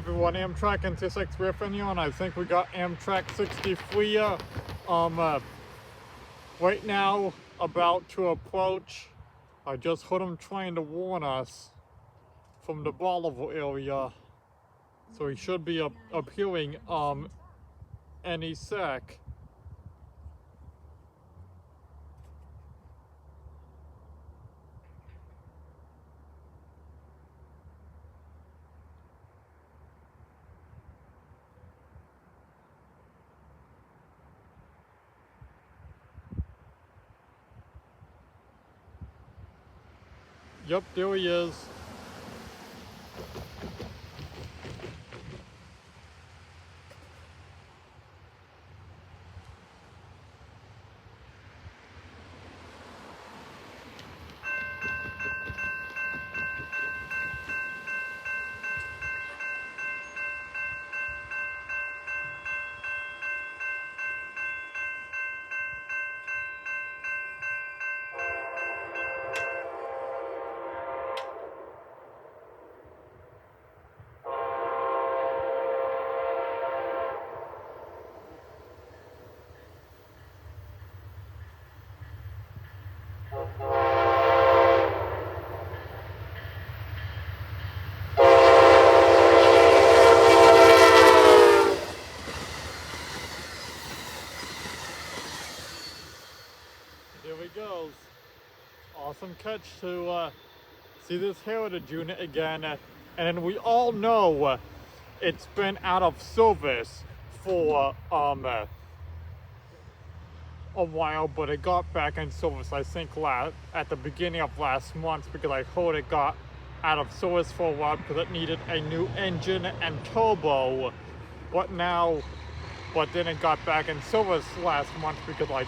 everyone, Amtrak and 26 Griffin here, and I think we got Amtrak 63 right now about to approach. I just heard him trying to warn us from the Bolivar area, so he should be appearing any sec. Yep, there he is. There he goes. Awesome catch to see this heritage unit again. And we all know it's been out of service for a while, but it got back in service, I think, at the beginning of last month, because I heard it got out of service for a while because it needed a new engine and turbo. But then it got back in service last month because I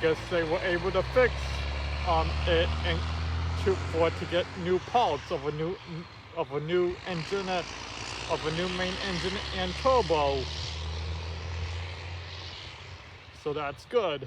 guess they were able to fix it and to get new parts of a new engine, of a new main engine and turbo. So that's good.